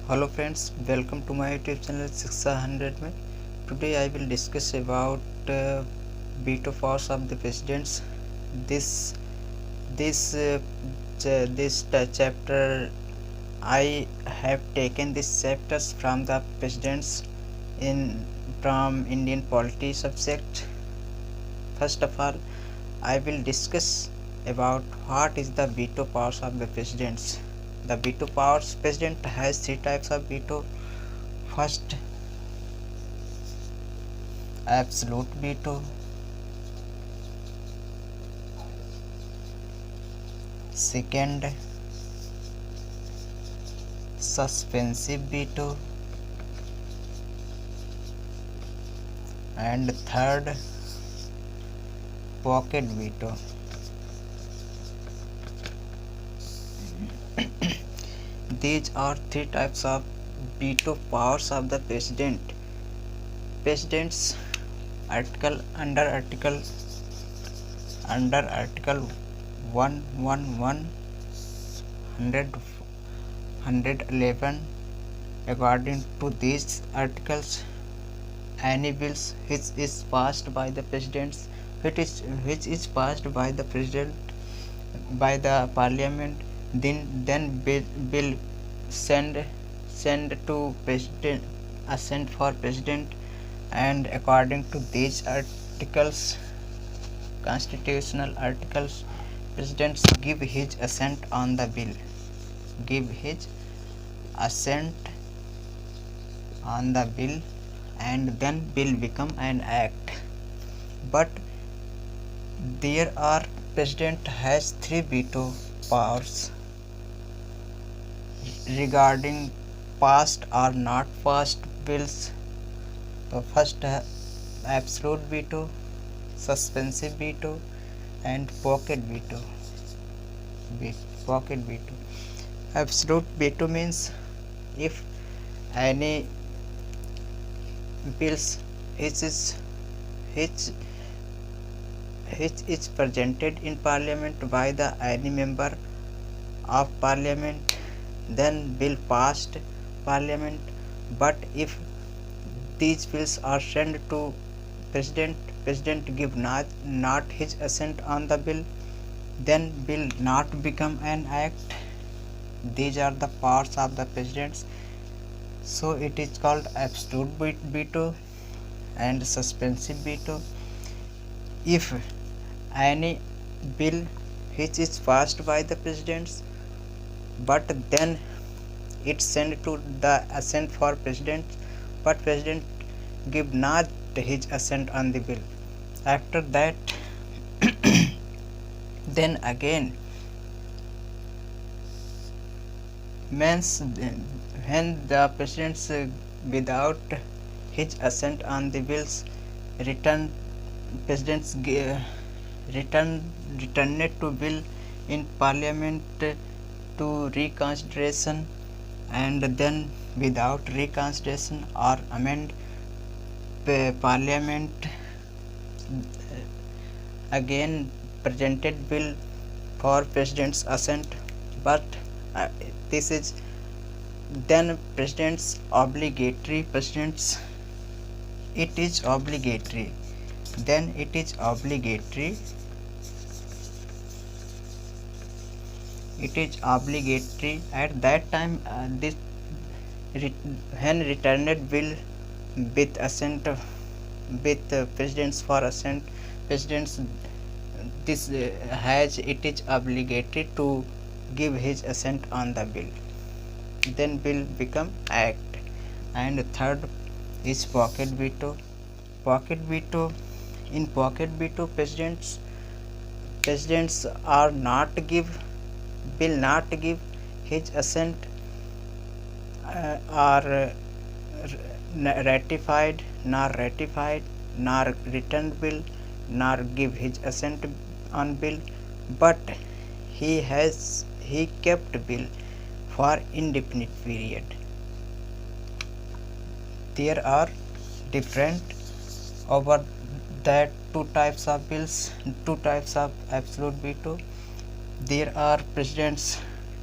Hello friends, welcome to my YouTube channel Shiksha 100 में. Today I will discuss about veto powers of the presidents. This chapter I have taken these chapters from the presidents from Indian polity subject. First of all, I will discuss about what is the veto powers of the presidents. The veto powers, president has three types of veto. First, absolute veto. Second, suspensive veto. And third, pocket veto. These are three types of veto powers of the president. Presidents under article 111 111. According to these articles, any bills which is passed by the presidents, which is passed by the president by the parliament, then bill send to president, assent for president, and according to these articles, constitutional articles, presidents give his assent on the bill, give his assent on the bill, and then bill become an act. But there are president has three veto powers regarding passed or not passed bills. So first, absolute veto, suspensive veto, and pocket veto. Pocket veto. Absolute veto means if any bills which is presented in parliament by the any member of parliament, then bill passed parliament. But if these bills are sent to president give not his assent on the bill, then bill not become an act. These are the powers of the presidents. So it is called absolute veto and suspensive veto. If any bill which is passed by the presidents, but then it sent to the assent for president, but president give not his assent on the bill. After that, then again means when the presidents without his assent on the bills return it to bill in parliament to reconsideration, and then without reconsideration or amend, parliament again presented bill for president's assent. But this is then president's obligatory, it is obligatory, then it is obligatory, at that time. When returned bill with assent with presidents for assent, presidents this has it is obligatory to give his assent on the bill, then bill become act. And third is pocket veto. Pocket veto, in pocket veto, presidents are not give his assent or ratified nor returned bill nor give his assent on bill, but he kept bill for indefinite period. There are different over that two types of bills, two types of absolute veto. There are presidents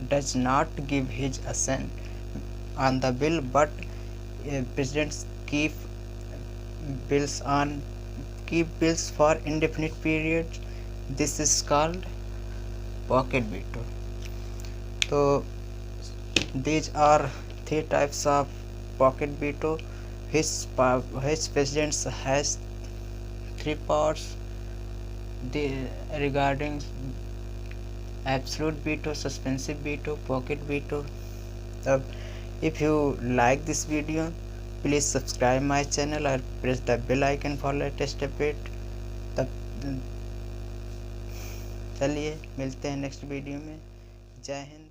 does not give his assent on the bill, but presidents bills on keep bills for indefinite periods. This is called pocket veto. So these are three types of pocket veto. His president has three powers regarding absolute veto, suspensive veto, pocket veto. If you like this video, please subscribe my channel और press the bell icon for latest update. तब चलिए मिलते हैं next video में। जय हिंद।